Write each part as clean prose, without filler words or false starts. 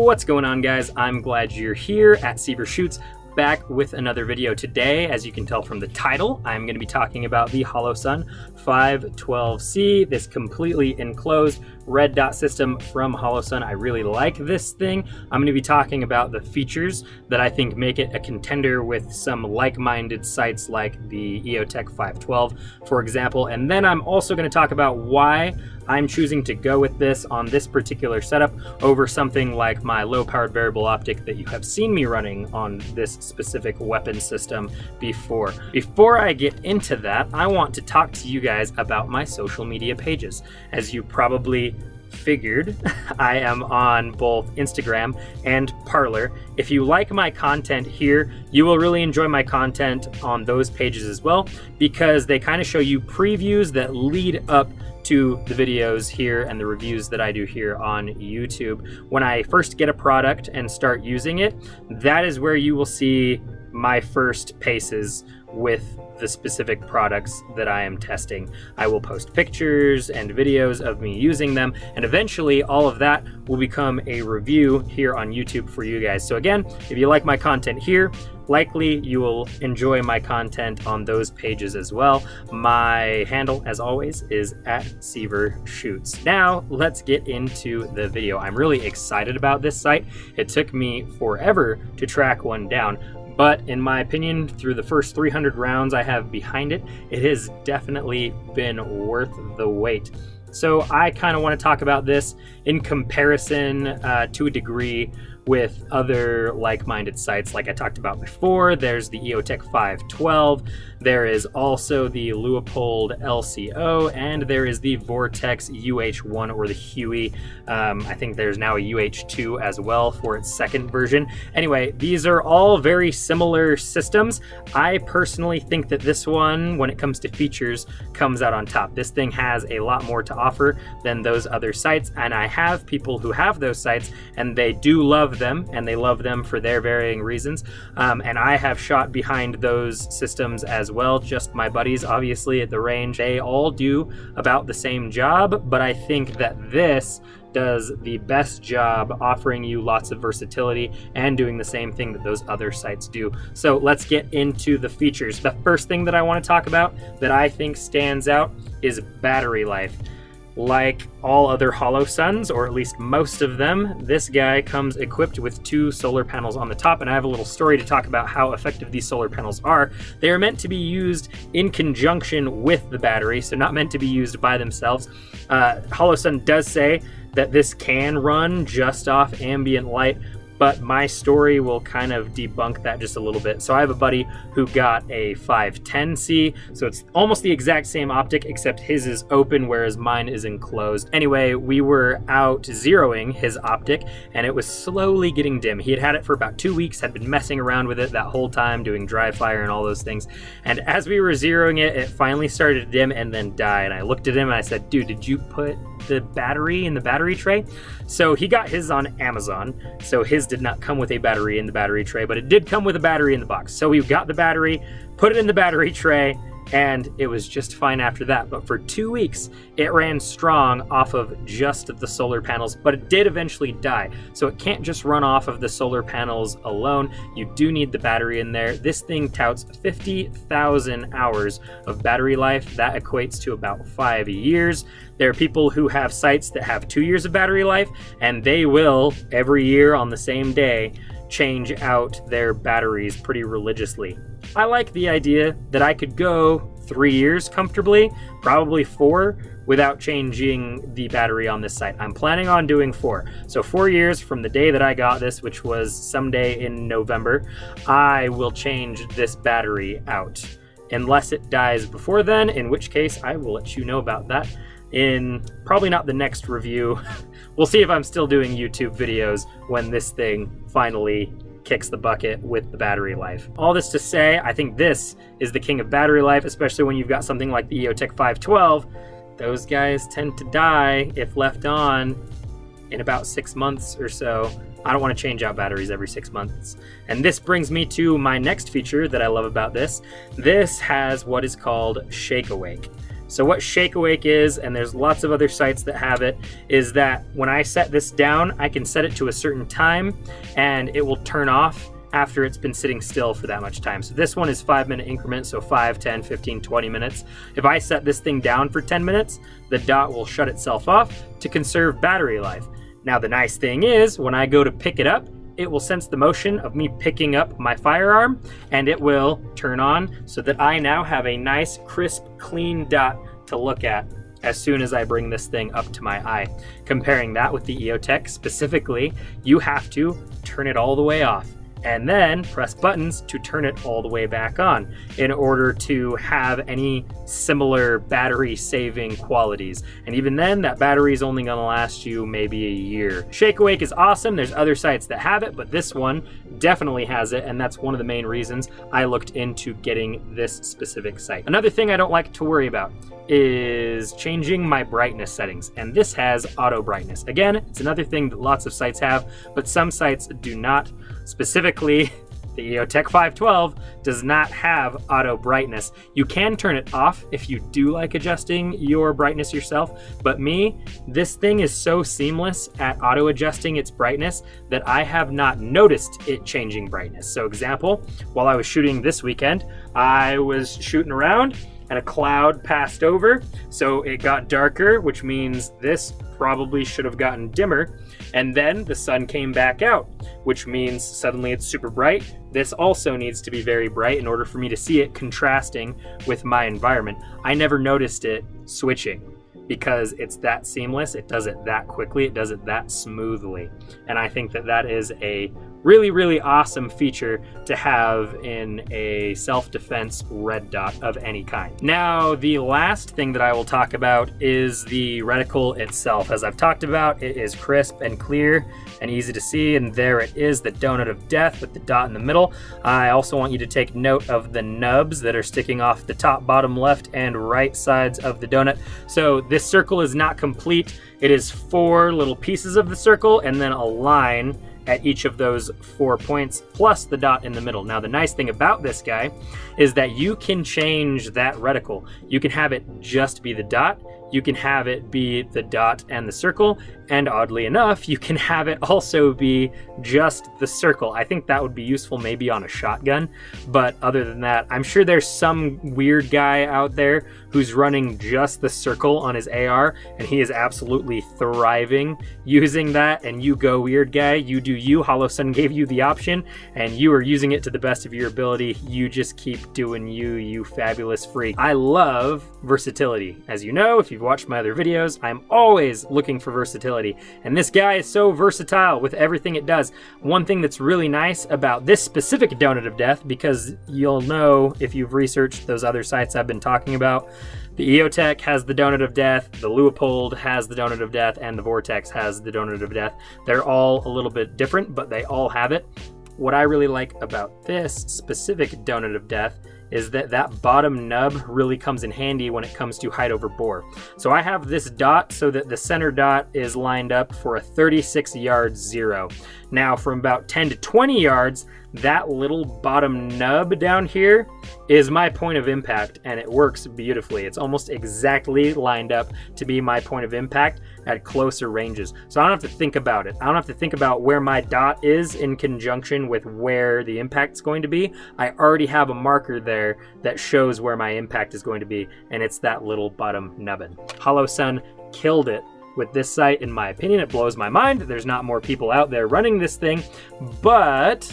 What's going on, guys? I'm glad you're here at Seaver Shoots, back with another video today. As you can tell from the title, I'm going to be talking about the Holosun 512C, this completely enclosed red dot system from Holosun. I really like this thing. I'm going to be talking about the features that I think make it a contender with some like-minded sites like the Eotech 512, for example. And then I'm also going to talk about why I'm choosing to go with this on this particular setup over something like my low-powered variable optic that you have seen me running on this specific weapon system before. Before I get into that, I want to talk to you guys about my social media pages. As you probably figured, I am on both Instagram and Parler. If you like my content here, you will really enjoy my content on those pages as well, because they kind of show you previews that lead up to the videos here and the reviews that I do here on YouTube. When I first get a product and start using it, that is where you will see my first paces with the specific products that I am testing. I will post pictures and videos of me using them, and eventually all of that will become a review here on YouTube for you guys. So again, if you like my content here, likely you will enjoy my content on those pages as well. My handle, as always, is @SeaverShoots. Now, let's get into the video. I'm really excited about this site. It took me forever to track one down, but in my opinion, through the first 300 rounds I have behind it, it has definitely been worth the wait. So I kind of want to talk about this in comparison to a degree with other like-minded sites like I talked about before. There's the Eotech 512, there is also the Leupold LCO, and there is the Vortex UH-1 or the Huey. I think there's now a UH-2 as well for its second version. Anyway, these are all very similar systems. I personally think that this one, when it comes to features, comes out on top. This thing has a lot more to offer than those other sites, and I have people who have those sites and they do love them, and they love them for their varying reasons. And I have shot behind those systems as well, just my buddies obviously at the range. They all do about the same job, but I think that this does the best job offering you lots of versatility and doing the same thing that those other sites do. So let's get into the features. The first thing that I want to talk about that I think stands out is battery life. Like all other Holosuns, or at least most of them, this guy comes equipped with 2 solar panels on the top, and I have a little story to talk about how effective these solar panels are. They are meant to be used in conjunction with the battery, so not meant to be used by themselves. Holosun does say that this can run just off ambient light, but my story will kind of debunk that just a little bit. So I have a buddy who got a 510C, so it's almost the exact same optic, except his is open, whereas mine is enclosed. Anyway, we were out zeroing his optic, and it was slowly getting dim. He had had it for about 2 weeks, had been messing around with it that whole time, doing dry fire and all those things. And as we were zeroing it, it finally started to dim and then die. And I looked at him and I said, "Dude, did you put the battery in the battery tray?" So he got his on Amazon, so his did not come with a battery in the battery tray, but it did come with a battery in the box. So we got the battery, put it in the battery tray, and it was just fine after that. But for 2 weeks, it ran strong off of just the solar panels, but it did eventually die. So it can't just run off of the solar panels alone. You do need the battery in there. This thing touts 50,000 hours of battery life. That equates to about 5 years. There are people who have sites that have 2 years of battery life, and they will, every year on the same day, change out their batteries pretty religiously. I like the idea that I could go 3 years comfortably, probably 4, without changing the battery on this site. I'm planning on doing 4. So 4 years from the day that I got this, which was someday in November, I will change this battery out. Unless it dies before then, in which case I will let you know about that in probably not the next review. We'll see if I'm still doing YouTube videos when this thing finally kicks the bucket with the battery life. All this to say, I think this is the king of battery life, especially when you've got something like the Eotech 512. Those guys tend to die if left on in about 6 months or so. I don't want to change out batteries every 6 months. And this brings me to my next feature that I love about this. This has what is called Shake Awake. So what Shake Awake is, and there's lots of other sites that have it, is that when I set this down, I can set it to a certain time and it will turn off after it's been sitting still for that much time. So this one is 5-minute increments, so 5, 10, 15, 20 minutes. If I set this thing down for 10 minutes, the dot will shut itself off to conserve battery life. Now the nice thing is, when I go to pick it up, it will sense the motion of me picking up my firearm and it will turn on so that I now have a nice, crisp, clean dot to look at as soon as I bring this thing up to my eye. Comparing that with the Eotech specifically, you have to turn it all the way off and then press buttons to turn it all the way back on in order to have any similar battery saving qualities. And even then, that battery is only gonna last you maybe a year. Shake Awake is awesome. There's other sites that have it, but this one definitely has it, and that's one of the main reasons I looked into getting this specific site. Another thing I don't like to worry about is changing my brightness settings, and this has auto brightness. Again, it's another thing that lots of sites have, but some sites do not. Specifically, the Eotech 512 does not have auto brightness. You can turn it off if you do like adjusting your brightness yourself, but this thing is so seamless at auto adjusting its brightness that I have not noticed it changing brightness. So example, while I was shooting this weekend, I was shooting around and a cloud passed over, so it got darker, which means this probably should have gotten dimmer, and then the sun came back out, which means suddenly it's super bright. This also needs to be very bright in order for me to see it contrasting with my environment. I never noticed it switching because it's that seamless, it does it that quickly, it does it that smoothly. And I think that that is a really, really awesome feature to have in a self-defense red dot of any kind. Now, the last thing that I will talk about is the reticle itself. As I've talked about, it is crisp and clear and easy to see, and there it is, the donut of death with the dot in the middle. I also want you to take note of the nubs that are sticking off the top, bottom, left, and right sides of the donut. So this circle is not complete. It is 4 little pieces of the circle and then a line at each of those 4 points, plus the dot in the middle. Now, the nice thing about this guy is that you can change that reticle. You can have it just be the dot, you can have it be the dot and the circle, and oddly enough, you can have it also be just the circle. I think that would be useful maybe on a shotgun, but other than that, I'm sure there's some weird guy out there who's running just the circle on his AR, and he is absolutely thriving using that, and you go weird guy, you do you. Holosun gave you the option, and you are using it to the best of your ability. You just keep doing you, you fabulous freak. I love versatility. As you know, if you've watched my other videos, I'm always looking for versatility. And this guy is so versatile with everything it does. One thing that's really nice about this specific donut of death, because you'll know if you've researched those other sites I've been talking about, the Eotech has the donut of death, the Leupold has the donut of death, and the Vortex has the donut of death. They're all a little bit different, but they all have it. What I really like about this specific donut of death is that that bottom nub really comes in handy when it comes to height over bore. So I have this dot so that the center dot is lined up for a 36 yard 0. Now from about 10 to 20 yards, that little bottom nub down here is my point of impact, and it works beautifully. It's almost exactly lined up to be my point of impact at closer ranges. So I don't have to think about it. I don't have to think about where my dot is in conjunction with where the impact's going to be. I already have a marker there that shows where my impact is going to be, and it's that little bottom nubbin. Holosun killed it with this site, in my opinion. It blows my mind that there's not more people out there running this thing, but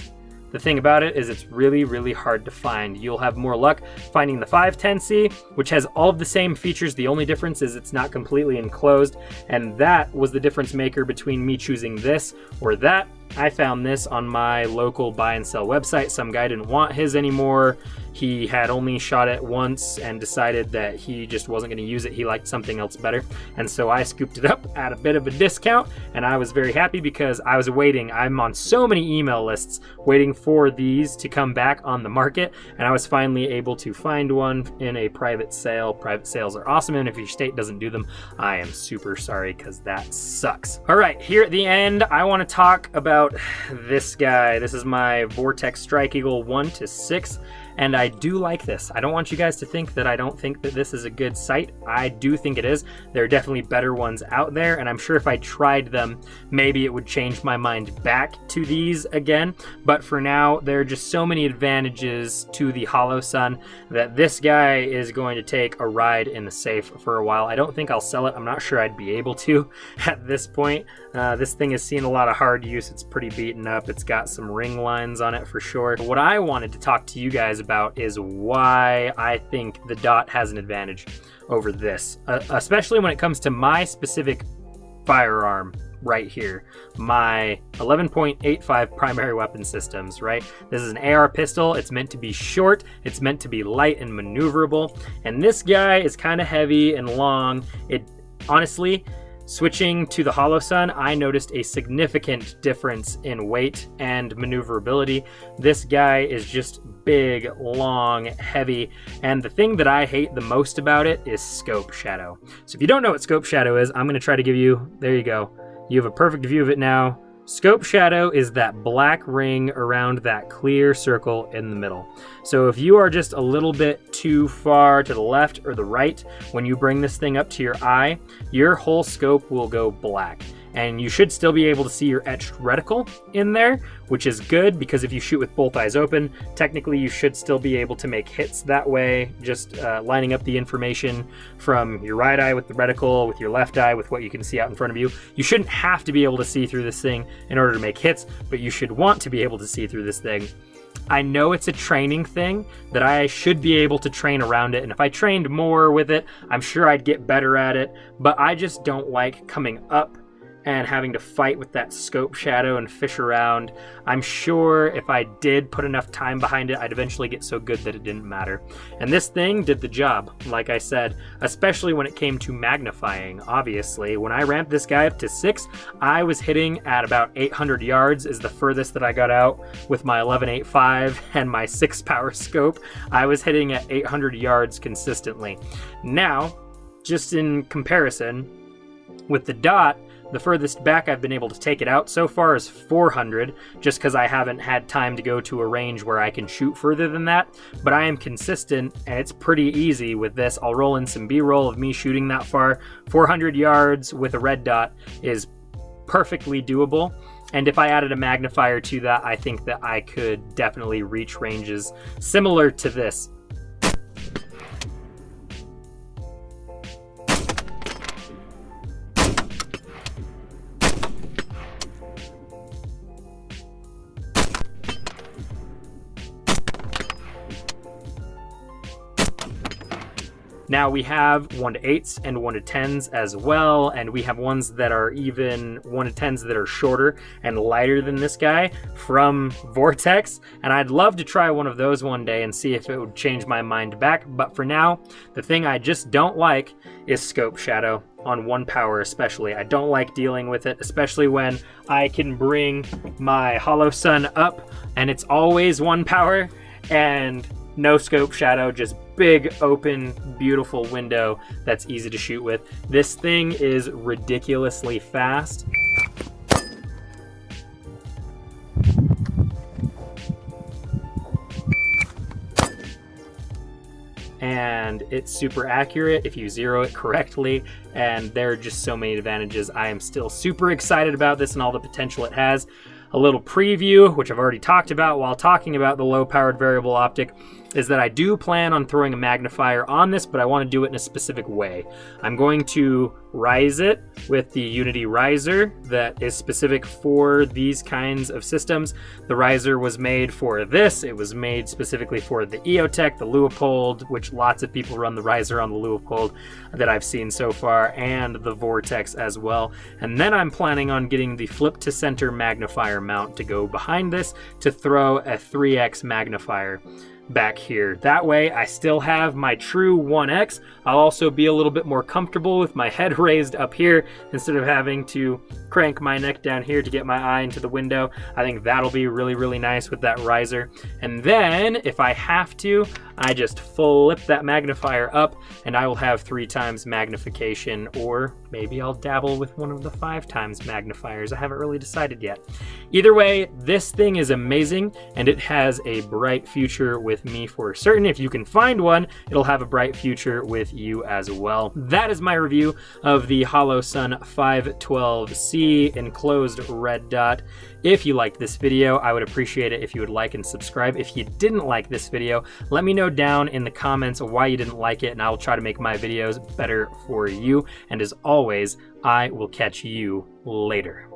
the thing about it is it's really, really hard to find. You'll have more luck finding the 512C, which has all of the same features. The only difference is it's not completely enclosed, and that was the difference maker between me choosing this or that. I found this on my local buy and sell website. Some guy didn't want his anymore. He had only shot it once and decided that he just wasn't going to use it. He liked something else better. And so I scooped it up at a bit of a discount, and I was very happy because I was waiting. I'm on so many email lists waiting for these to come back on the market, and I was finally able to find one in a private sale. Private sales are awesome, and if your state doesn't do them, I am super sorry because that sucks. All right, here at the end, I want to talk about this guy. This is my Vortex Strike Eagle 1 to 6. and I do like this. I don't want you guys to think that I don't think that this is a good sight. I do think it is. There are definitely better ones out there, and I'm sure if I tried them, maybe it would change my mind back to these again. But for now, there are just so many advantages to the Holosun that this guy is going to take a ride in the safe for a while. I don't think I'll sell it. I'm not sure I'd be able to at this point. This thing has seen a lot of hard use. It's pretty beaten up. It's got some ring lines on it for sure. What I wanted to talk to you guys about is why I think the dot has an advantage over this, especially when it comes to my specific firearm right here, my 11.85 primary weapon systems, right? This is an AR pistol. It's meant to be short. It's meant to be light and maneuverable. And this guy is kind of heavy and long. It honestly, switching to the Holosun, I noticed a significant difference in weight and maneuverability. This guy is just big, long, heavy, and the thing that I hate the most about it is scope shadow. So if you don't know what scope shadow is, I'm going to try to give you, there you go. You have a perfect view of it now. Scope shadow is that black ring around that clear circle in the middle. So if you are just a little bit too far to the left or the right, when you bring this thing up to your eye, your whole scope will go black. And you should still be able to see your etched reticle in there, which is good because if you shoot with both eyes open, technically you should still be able to make hits that way, just lining up the information from your right eye with the reticle, with your left eye with what you can see out in front of you. You shouldn't have to be able to see through this thing in order to make hits, but you should want to be able to see through this thing. I know it's a training thing, that I should be able to train around it, and if I trained more with it, I'm sure I'd get better at it, but I just don't like coming up and having to fight with that scope shadow and fish around. I'm sure if I did put enough time behind it, I'd eventually get so good that it didn't matter. And this thing did the job, like I said, especially when it came to magnifying. Obviously, when I ramped this guy up to 6, I was hitting at about 800 yards is the furthest that I got out with my 11.85 and my 6 power scope. I was hitting at 800 yards consistently. Now, just in comparison, with the dot, the furthest back I've been able to take it out so far is 400, just because I haven't had time to go to a range where I can shoot further than that, but I am consistent and it's pretty easy with this. I'll roll in some B-roll of me shooting that far. 400 yards with a red dot is perfectly doable, and if I added a magnifier to that, I think that I could definitely reach ranges similar to this. Now we have 1-8s and 1-10s as well, and we have ones that are even 1-10s that are shorter and lighter than this guy from Vortex, and I'd love to try one of those one day and see if it would change my mind back, but for now, the thing I just don't like is scope shadow on 1 power especially. I don't like dealing with it, especially when I can bring my Holosun up and it's always 1 power and no scope shadow, just big open beautiful window that's easy to shoot with. This thing is ridiculously fast. And it's super accurate if you zero it correctly, and there are just so many advantages. I am still super excited about this and all the potential it has. A little preview, which I've already talked about while talking about the low-powered variable optic, is that I do plan on throwing a magnifier on this, but I want to do it in a specific way. I'm going to rise it with the Unity riser that is specific for these kinds of systems. The riser was made for this. It was made specifically for the Eotech, the Leupold, which lots of people run the riser on the Leupold that I've seen so far, and the Vortex as well. And then I'm planning on getting the flip to center magnifier mount to go behind this to throw a 3x magnifier back here. That way I still have my true 1x. I'll also be a little bit more comfortable with my head raised up here instead of having to crank my neck down here to get my eye into the window. I think that'll be really, really nice with that riser. And then if I have to, I just flip that magnifier up and I will have 3 times magnification, or maybe I'll dabble with one of the 5 times magnifiers. I haven't really decided yet. Either way, this thing is amazing and it has a bright future with me for certain. If you can find one, it'll have a bright future with you as well. That is my review of the Holosun 512C enclosed red dot. If you liked this video, I would appreciate it if you would like and subscribe. If you didn't like this video, let me know down in the comments why you didn't like it, and I'll try to make my videos better for you. And as always, I will catch you later.